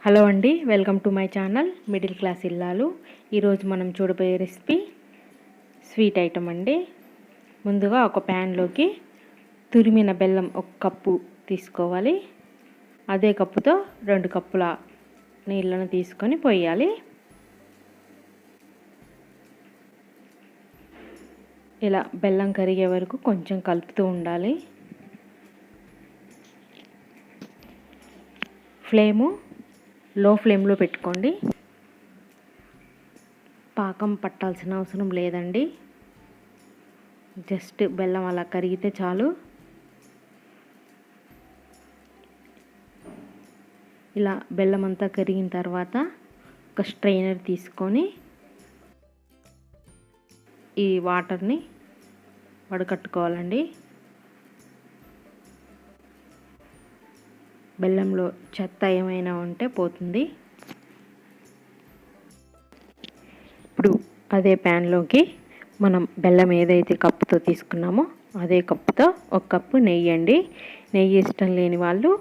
Hello అండి, welcome to my channel middle class ఇల్లాలు. ఈరోజు మనం చూడబోయే రెసిపీ స్వీట్ ఐటమ్ అండి. ముందుగా ఒక ప్యాన్లోకి తురిమిన బెల్లం 1 కప్పు తీసుకోవాలి. అదే కప్పుతో 2 కప్పుల నీళ్ళను తీసుకొని పోయాలి. ఇలా బెల్లం కరిగే వరకు కొంచెం కలుపుతూ ఉండాలి. ఫ్లేము లో ఫ్లేమ్లో పెట్టుకోండి. పాకం పట్టాల్సిన అవసరం లేదండి, జస్ట్ బెల్లం అలా కరిగితే చాలు. ఇలా బెల్లం అంతా కరిగిన తర్వాత ఒక స్ట్రైనర్ తీసుకొని ఈ వాటర్ని వడకట్టుకోవాలండి. బెల్లంలో చెత్త ఏమైనా ఉంటే పోతుంది. ఇప్పుడు అదే ప్యాన్లోకి మనం బెల్లం ఏదైతే కప్పుతో తీసుకున్నామో అదే కప్పుతో 1 కప్పు నెయ్యి అండి. నెయ్యి ఇష్టం లేని వాళ్ళు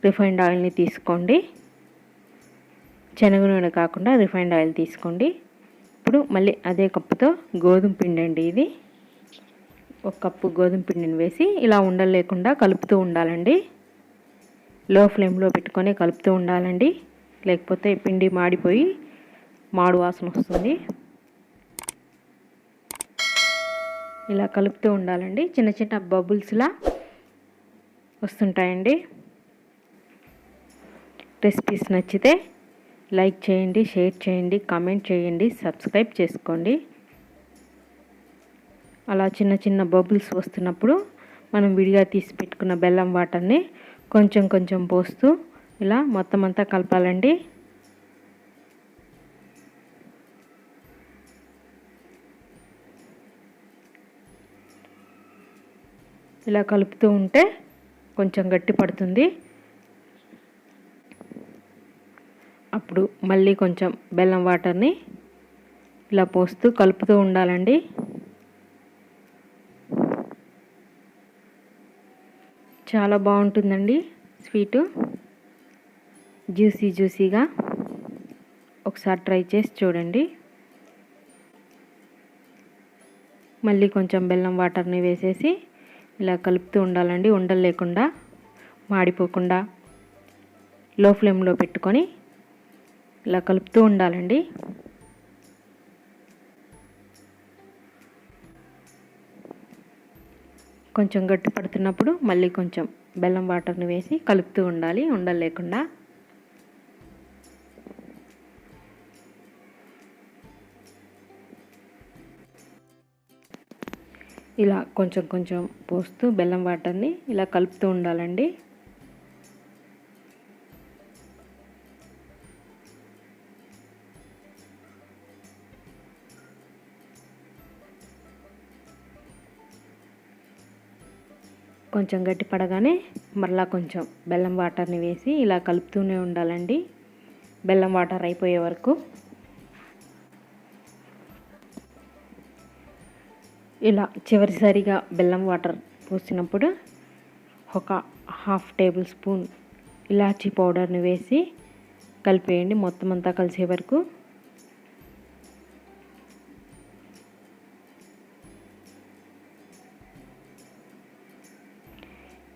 రిఫైండ్ ఆయిల్ని తీసుకోండి. శనగ నూనె కాకుండా రిఫైండ్ ఆయిల్ తీసుకోండి. ఇప్పుడు మళ్ళీ అదే కప్పుతో గోధుమ పిండి అండి. ఇది 1 కప్పు గోధుమ పిండిని వేసి ఇలా ఉండలు లేకుండా కలుపుతూ ఉండాలండి. లో ఫ్లేమ్లో పెట్టుకొని కలుపుతూ ఉండాలండి, లేకపోతే పిండి మాడిపోయి మాడు వాసన వస్తుంది. ఇలా కలుపుతూ ఉండాలండి. చిన్న చిన్న బబుల్స్లా వస్తుంటాయండి. రెసిపీస్ నచ్చితే లైక్ చేయండి, షేర్ చేయండి, కామెంట్ చేయండి, సబ్స్క్రైబ్ చేసుకోండి. అలా చిన్న చిన్న బబుల్స్ వస్తున్నప్పుడు మనం విడిగా తీసి పెట్టుకున్న బెల్లం వాటర్ని కొంచెం కొంచెం పోస్తూ ఇలా మొత్తం అంతా కలపాలండి. ఇలా కలుపుతూ ఉంటే కొంచెం గట్టి పడుతుంది. అప్పుడు మళ్ళీ కొంచెం బెల్లం వాటర్ని ఇలా పోస్తూ కలుపుతూ ఉండాలండి. చాలా బాగుంటుందండి స్వీటు, జ్యూసీగా. ఒకసారి ట్రై చేసి చూడండి. మళ్ళీ కొంచెం బెల్లం వాటర్ని వేసేసి ఇలా కలుపుతూ ఉండాలండి. ఉండలు లేకుండా, మాడిపోకుండా లో ఫ్లేమ్లో పెట్టుకొని ఇలా కలుపుతూ ఉండాలండి. కొంచెం గట్టి పడుతున్నప్పుడు మళ్ళీ కొంచెం బెల్లం వాటర్ని వేసి కలుపుతూ ఉండాలి, ఉండలు లేకుండా. ఇలా కొంచెం కొంచెం పోస్తూ బెల్లం వాటర్ని ఇలా కలుపుతూ ఉండాలండి. కొంచెం గట్టి పడగానే మరలా కొంచెం బెల్లం వాటర్ని వేసి ఇలా కలుపుతూనే ఉండాలండి, బెల్లం వాటర్ అయిపోయే వరకు. ఇలా చివరిసారిగా బెల్లం వాటర్ పోసినప్పుడు ఒక 1/2 టేబుల్ స్పూన్ ఇలాచి పౌడర్ని వేసి కలిపేయండి మొత్తం అంతా కలిసే వరకు.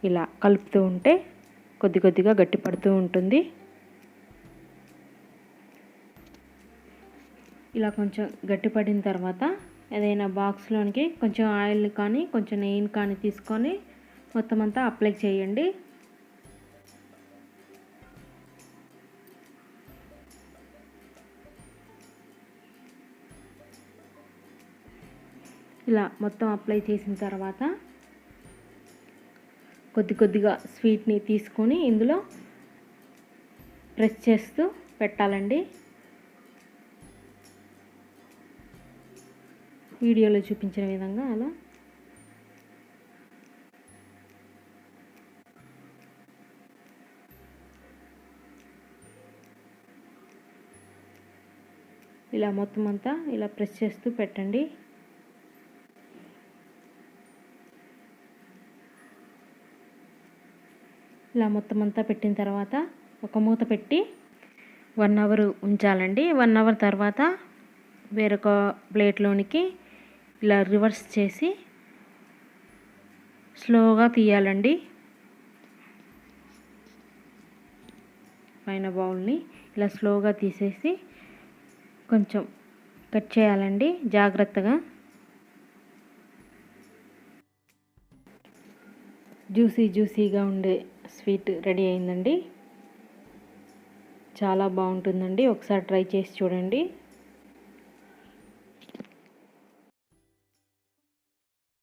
ఇలా కలుపుతూ ఉంటే కొద్ది కొద్దిగా గట్టి పడుతూ ఉంటుంది. ఇలా కొంచెం గట్టి పడిన తర్వాత ఏదైనా బాక్స్లోనికి కొంచెం ఆయిల్ కానీ కొంచెం నెయ్యిని కానీ తీసుకొని మొత్తం అంతా అప్లై చేయండి. ఇలా మొత్తం అప్లై చేసిన తర్వాత కొద్ది కొద్దిగా స్వీట్ని తీసుకొని ఇందులో ప్రెస్ చేస్తూ పెట్టాలండి. వీడియోలో చూపించిన విధంగా అలా ఇలా మొత్తం అంతా ఇలా ప్రెస్ చేస్తూ పెట్టండి. ఇలా మొత్తం అంతా పెట్టిన తర్వాత ఒక మూత పెట్టి 1 అవర్ ఉంచాలండి. 1 అవర్ తర్వాత వేరొక ప్లేట్లోనికి ఇలా రివర్స్ చేసి స్లోగా తీయాలండి. పైన బౌల్ని ఇలా స్లోగా తీసేసి కొంచెం కట్ చేయాలండి జాగ్రత్తగా. జ్యూసీగా ఉండే స్వీట్ రెడీ అయిందండి. చాలా బాగుంటుందండి. ఒకసారి ట్రై చేసి చూడండి.